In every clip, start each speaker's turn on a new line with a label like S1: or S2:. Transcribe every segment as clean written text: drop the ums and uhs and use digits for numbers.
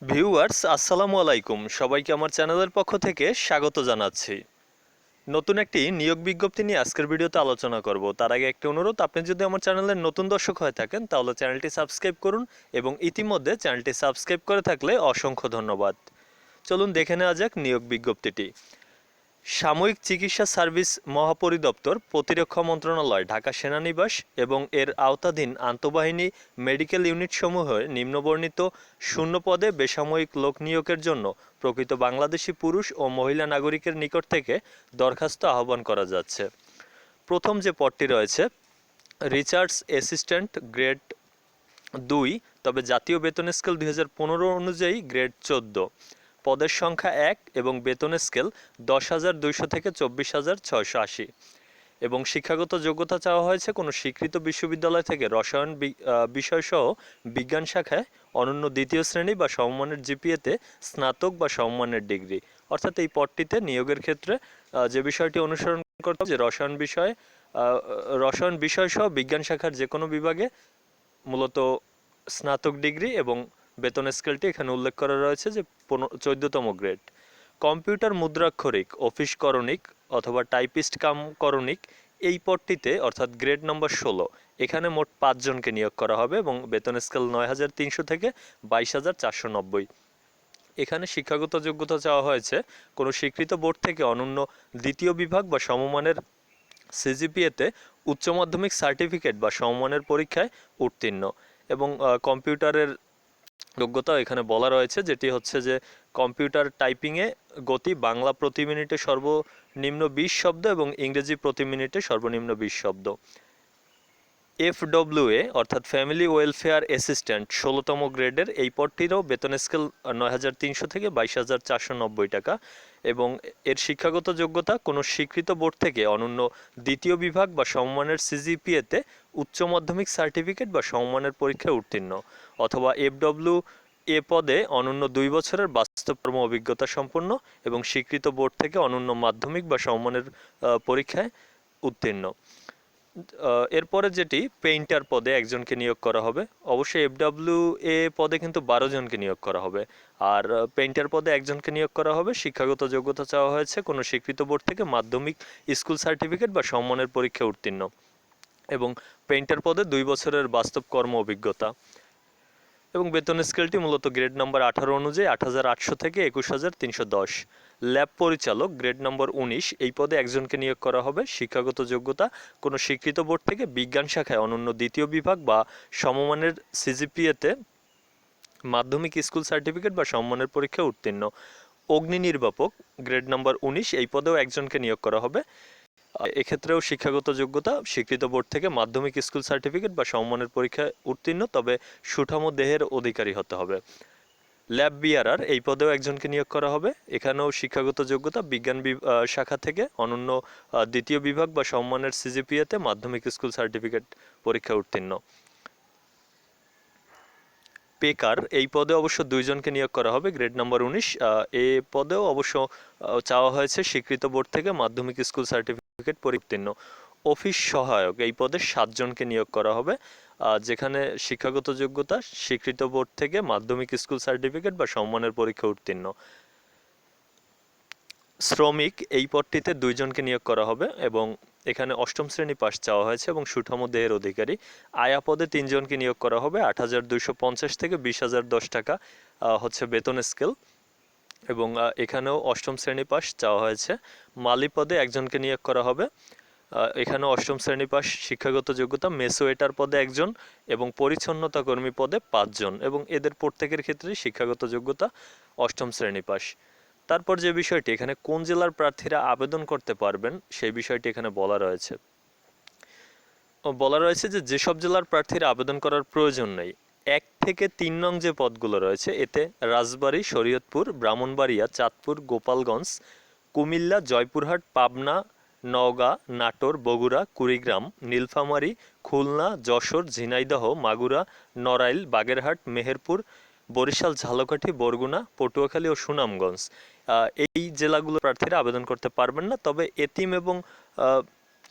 S1: Viewers আসসালামু আলাইকুম, সবাইকে আমার চ্যানেলের পক্ষ থেকে স্বাগত জানাচ্ছি। নতুন একটি নিয়োগ বিজ্ঞপ্তি নিয়ে আজকের ভিডিওতে আলোচনা করব। তার আগে একটি অনুরোধ, আপনি যদি আমার চ্যানেলের নতুন দর্শক হয়ে থাকেন তাহলে চ্যানেলটি সাবস্ক্রাইব করুন এবং ইতিমধ্যে চ্যানেলটি সাবস্ক্রাইব করে থাকলে অসংখ্য ধন্যবাদ। চলুন দেখে নেওয়া যাক নিয়োগ বিজ্ঞপ্তিটি। সাময়িক চিকিৎসা সার্ভিস মহাপরিদপ্তর, প্রতিরক্ষা মন্ত্রণালয়, ঢাকা সেনানিবাস এবং এর আওতাধীন আন্তঃবাহিনী মেডিকেল ইউনিটসমূহে নিম্নবর্ণিত শূন্য পদে বেসামরিক লোক নিয়োগের জন্য প্রকৃত বাংলাদেশি পুরুষ ও মহিলা নাগরিকের নিকট থেকে দরখাস্ত আহ্বান করা যাচ্ছে। প্রথম যে পদটি রয়েছে, রিসার্চ অ্যাসিস্ট্যান্ট, গ্রেড 2, তবে জাতীয় বেতন স্কেল 2015 অনুযায়ী গ্রেড 14। পদের সংখ্যা 1 এবং বেতনের স্কেল 10,200 থেকে 24,680 এবং শিক্ষাগত যোগ্যতা চাওয়া হয়েছে কোনো স্বীকৃত বিশ্ববিদ্যালয় থেকে রসায়ন বিষয়সহ বিজ্ঞান শাখায় অনন্য দ্বিতীয় শ্রেণী বা সমমানের জিপিএতে স্নাতক বা সমমানের ডিগ্রি। অর্থাৎ এই পদটিতে নিয়োগের ক্ষেত্রে যে বিষয়টি অনুসরণ করতে হবে যে রসায়ন বিষয়সহ বিজ্ঞান শাখার যে কোনো বিভাগে মূলত স্নাতক ডিগ্রি এবং বেতন স্কেলটি এখানে উল্লেখ করা রয়েছে যে 14তম গ্রেড। কম্পিউটার মুদ্রাক্ষরিক, অফিস করণিক অথবা টাইপিস্ট কাম করণিক এই পদটিতে অর্থাৎ গ্রেড নম্বর 16, এখানে মোট 5 জনকে নিয়োগ করা হবে এবং বেতন স্কেল 9,300 থেকে 22,490। এখানে শিক্ষাগত যোগ্যতা চাওয়া হয়েছে কোনো স্বীকৃত বোর্ড থেকে অনন্য দ্বিতীয় বিভাগ বা সমমানের সিজিপিএতে উচ্চ মাধ্যমিক সার্টিফিকেট বা সমমানের পরীক্ষায় উত্তীর্ণ এবং কম্পিউটারের যোগ্যতা এখানে বলা রয়েছে, যেটি হচ্ছে যে কম্পিউটার টাইপিংয়ে গতি বাংলা প্রতি মিনিটে সর্বনিম্ন 20 শব্দ এবং ইংরেজি প্রতি মিনিটে সর্বনিম্ন 20 শব্দ। FWA অর্থাৎ ফ্যামিলি ওয়েলফেয়ার অ্যাসিস্ট্যান্ট 16তম গ্রেডের এই পদটিরও বেতন স্কেল 9,300 থেকে 22,490 টাকা এবং এর শিক্ষাগত যোগ্যতা কোনো স্বীকৃত বোর্ড থেকে অনন্য দ্বিতীয় বিভাগ বা সমমানের সিজিপিএতে উচ্চ মাধ্যমিক সার্টিফিকেট বা সমমানের পরীক্ষায় উত্তীর্ণ অথবা FWA পদে অনন্য 2 বছরের বাস্তব কর্ম অভিজ্ঞতা সম্পন্ন এবং স্বীকৃত বোর্ড থেকে অনন্য মাধ্যমিক বা সমমানের পরীক্ষায় উত্তীর্ণ। এরপরে যেটি পেইন্টার পদে একজনকে নিয়োগ করা হবে। অবশ্যই FWA পদে কিন্তু 12 জনকে নিয়োগ করা হবে আর পেইন্টার পদে একজনকে নিয়োগ করা হবে। শিক্ষাগত যোগ্যতা চাওয়া হয়েছে কোনো স্বীকৃত বোর্ড থেকে মাধ্যমিক স্কুল সার্টিফিকেট বা সমমানের পরীক্ষায় উত্তীর্ণ এবং পেইন্টার পদে 2 বছরের বাস্তব কর্ম অভিজ্ঞতা এবং বেতন স্কেলটি মূলত গ্রেড নম্বর 18 অনুযায়ী 8,800 থেকে 21,310। ল্যাব পরিচালক গ্রেড নম্বর 19 এই পদে একজনকে নিয়োগ করা হবে। শিক্ষাগত যোগ্যতা কোনো স্বীকৃত বোর্ড থেকে বিজ্ঞান শাখায় অনন্য দ্বিতীয় বিভাগ বা সমমানের সিজিপিএতে মাধ্যমিক স্কুল সার্টিফিকেট বা সমমানের পরীক্ষায় উত্তীর্ণ। অগ্নি নির্বাপক গ্রেড নম্বর 19 এই পদেও একজনকে নিয়োগ করা হবে। এক্ষেত্রেও শিক্ষাগত যোগ্যতা স্বীকৃত বোর্ড থেকে মাধ্যমিক স্কুল সার্টিফিকেট বা সমমানের পরীক্ষায় উত্তীর্ণ, তবে সুঠাম দেহের অধিকারী হতে হবে। ল্যাব বিআরআর এই পদেও একজনকে নিয়োগ করা হবে। এখানেও শিক্ষাগত যোগ্যতা বিজ্ঞান শাখা থেকে অনন্য দ্বিতীয় বিভাগ বা সমমানের সিজিপিএতে মাধ্যমিক স্কুল সার্টিফিকেট পরীক্ষায় উত্তীর্ণ। পেকার এই পদে অবশ্য 2 জনকে নিয়োগ করা হবে, গ্রেড নম্বর 19। এ পদেও অবশ্য চাওয়া হয়েছে স্বীকৃত বোর্ড থেকে মাধ্যমিক স্কুল সার্টিফিকেট পরিউত্তীর্ণ। অফিস সহায়ক এই পদে 7 জনকে নিয়োগ করা হবে, যেখানে শিক্ষাগত যোগ্যতা স্বীকৃত বোর্ড থেকে মাধ্যমিক স্কুল সার্টিফিকেট বা সমমানের পরীক্ষা উত্তীর্ণ। শ্রমিক এই পদটিতে 2 জনকে নিয়োগ করা হবে এবং এখানে 8ম শ্রেণী পাস চাওয়া হয়েছে এবং সুঠাম দেহের অধিকারী। আয়া পদে 3 জনকে নিয়োগ করা হবে। 8,250 থেকে 20,010 টাকা হচ্ছে বেতন স্কেল এবং এখানেও 8ম শ্রেণী পাস চাওয়া হয়েছে। মালি পদে একজনকে নিয়োগ করা হবে। এখানে 8ম শ্রেণী পাস। শিক্ষাগত যোগ্যতা মেসোয়েটার পদে 1 জন এবং পরিচ্ছন্নতা কর্মী পদে 5 জন এবং এদের প্রত্যেকের ক্ষেত্রে শিক্ষাগত যোগ্যতা 8ম শ্রেণী পাস। তারপর যে বিষয়টি এখানে কোন জেলার প্রার্থীরা আবেদন করতে পারবেন সেই বিষয়টি এখানে বলা রয়েছে যে যেসব জেলার প্রার্থীরা আবেদন করার প্রয়োজন নেই। 1 থেকে 3 নং যে পদগুলো রয়েছে এতে রাজবাড়ী, শরীয়তপুর, ব্রাহ্মণবাড়িয়া, চাঁদপুর, গোপালগঞ্জ, কুমিল্লা, জয়পুরহাট, পাবনা, নওগাঁ, নাটোর, বগুড়া, কুড়িগ্রাম, নীলফামারী, খুলনা, যশোর, ঝিনাইদহ, মাগুরা, নড়াইল, বাগেরহাট, মেহেরপুর, বরিশাল, ঝালকাঠি, বরগুনা, পটুয়াখালী ও সুনামগঞ্জ এই জেলাগুলো প্রার্থীরা আবেদন করতে পারবেন না। তবে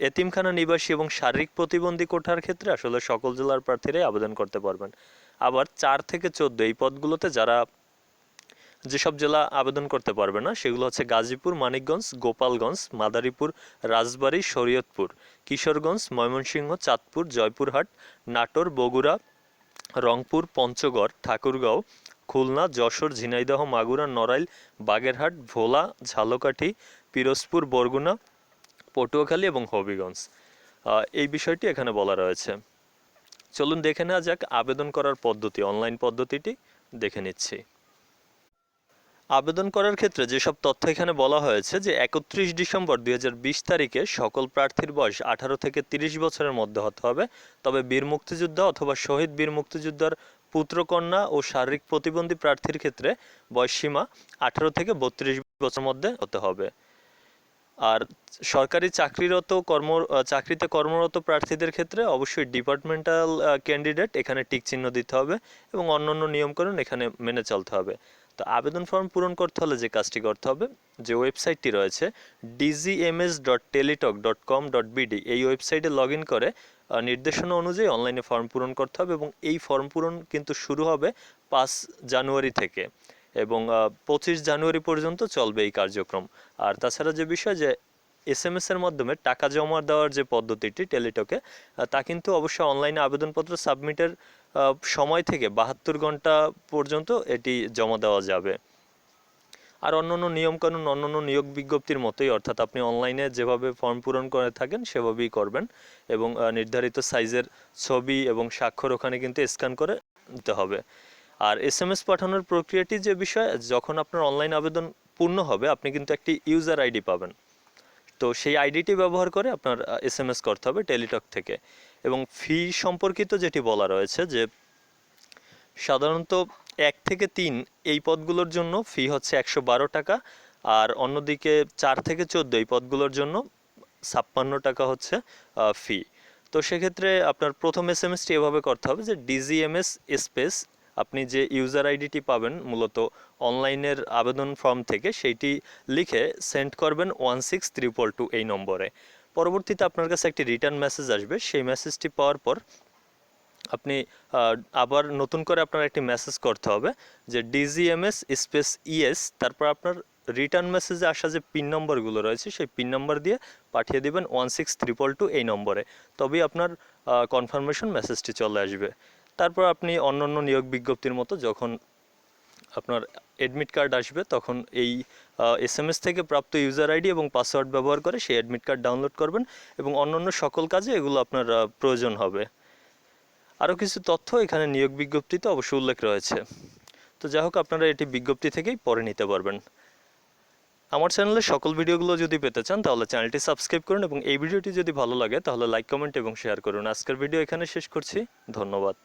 S1: এতিমখানা নিবাসী এবং শারীরিক প্রতিবন্ধী কোটার ক্ষেত্রে আসলে সকল জেলার প্রার্থীরাই আবেদন করতে পারবেন। আবার 4 থেকে 14 এই পদগুলোতে যারা যেসব জেলা আবেদন করতে পারবে না সেগুলো হচ্ছে গাজীপুর, মানিকগঞ্জ, গোপালগঞ্জ, মাদারীপুর, রাজবাড়ী, শরীয়তপুর, কিশোরগঞ্জ, ময়মনসিংহ, চাঁদপুর, জয়পুরহাট, নাটোর, বগুড়া, রংপুর, পঞ্চগড়, ঠাকুরগাঁও, খুলনা, যশোর, ঝিনাইদহ, মাগুরা, নড়াইল, বাগেরহাট, ভোলা, ঝালকাঠি, পিরোজপুর, বরগুনা, পটুয়াখালী এবং হবিগঞ্জ। এই বিষয়টি এখানে বলা রয়েছে। চলুন দেখে নেওয়া যাক আবেদন করার পদ্ধতি, অনলাইন পদ্ধতিটি দেখে নিচ্ছি। আবেদন করার ক্ষেত্রে যেসব তথ্য এখানে বলা হয়েছে যে 31 ডিসেম্বর 2020 তারিখে সকল প্রার্থীর বয়স 18 থেকে 30 বছরের মধ্যে হতে হবে। তবে বীর মুক্তিযোদ্ধা অথবা শহীদ বীর মুক্তিযোদ্ধার পুত্রকন্যা ও শারীরিক প্রতিবন্ধী প্রার্থীর ক্ষেত্রে বয়সসীমা 18 থেকে 32 বছরের মধ্যে হতে হবে। আর সরকারি চাকরিতে কর্মরত প্রার্থীদের ক্ষেত্রে অবশ্যই ডিপার্টমেন্টাল ক্যান্ডিডেট এখানে টিক চিহ্ন দিতে হবে এবং অন্যান্য নিয়মকানুন এখানে মেনে চলতে হবে। তো আবেদন ফর্ম পূরণ করতে হলে যে কাজটি করতে হবে, যে ওয়েবসাইটটি রয়েছে dgms.teletalk.com.bd, এই ওয়েবসাইটে লগ ইন করে নির্দেশনা অনুযায়ী অনলাইনে ফর্ম পূরণ করতে হবে এবং এই ফর্ম পূরণ কিন্তু শুরু হবে 5 জানুয়ারি থেকে এবং 25 জানুয়ারি পর্যন্ত চলবে এই কার্যক্রম। আর তাছাড়া যে বিষয় যে SMS এর মাধ্যমে টাকা জমা দেওয়ার যে পদ্ধতিটি টেলিটকে, তা কিন্তু অবশ্যই অনলাইনে আবেদনপত্র সাবমিটের সময় থেকে 72 ঘন্টা পর্যন্ত এটি জমা দেওয়া যাবে। আর অন্যান্য নিয়মকানুন অন্যান্য নিয়োগ বিজ্ঞপ্তির মতোই, অর্থাৎ আপনি অনলাইনে যেভাবে ফর্ম পূরণ করে থাকেন সেভাবেই করবেন এবং নির্ধারিত সাইজের ছবি এবং স্বাক্ষর ওখানে কিন্তু স্ক্যান করে দিতে হবে। আর SMS পাঠানোর প্রক্রিয়াটি যে বিষয়, যখন আপনার অনলাইন আবেদন পূর্ণ হবে আপনি কিন্তু একটি ইউজার আইডি পাবেন। তো সেই আইডিটি ব্যবহার করে আপনার SMS করতে হবে টেলিটক থেকে। এবং ফি সম্পর্কিত যেটি বলা রয়েছে যে সাধারণত 1 থেকে 3 এই পদগুলোর জন্য ফি হচ্ছে 112 টাকা, আর অন্যদিকে 4 থেকে 14 এই পদগুলোর জন্য 56 টাকা হচ্ছে ফি। তো সেক্ষেত্রে আপনার প্রথম SMS-টি এভাবে করতে হবে যে DGMS স্পেস আপনি যে ইউজার আইডিটি পাবেন মূলত অনলাইনের আবেদন ফর্ম থেকে, সেইটি লিখে সেন্ড করবেন 16322 এই নম্বরে। পরবর্তীতে আপনার কাছে একটি রিটার্ন মেসেজ আসবে। সেই মেসেজটি পাওয়ার পর আপনি আবার নতুন করে আপনার একটি মেসেজ করতে হবে যে DGMS স্পেস ইএস, তারপর আপনার রিটার্ন মেসেজে আসা যে পিন নম্বরগুলো রয়েছে সেই পিন নম্বর দিয়ে পাঠিয়ে দেবেন 16322 এই নম্বরে, তবেই আপনার কনফার্মেশন মেসেজটি চলে আসবে। তারপর আপনি অন্যান্য নিয়োগ বিজ্ঞপ্তির মতো যখন আপনার অ্যাডমিট কার্ড আসবে তখন এই SMS থেকে প্রাপ্ত ইউজার আইডি এবং পাসওয়ার্ড ব্যবহার করে সেই অ্যাডমিট কার্ড ডাউনলোড করবেন এবং অন্যান্য সকল কাজে এগুলো আপনার প্রয়োজন হবে। আরও কিছু তথ্য এখানে নিয়োগ বিজ্ঞপ্তিতে অবশ্য উল্লেখ রয়েছে। তো যাই হোক, আপনারা এটি বিজ্ঞপ্তি থেকেই পড়ে নিতে পারবেন। আমার চ্যানেলে সকল ভিডিওগুলো যদি পেতে চান তাহলে চ্যানেলটি সাবস্ক্রাইব করুন এবং এই ভিডিওটি যদি ভালো লাগে তাহলে লাইক, কমেন্ট এবং শেয়ার করুন। আজকের ভিডিও এখানে শেষ করছি। ধন্যবাদ।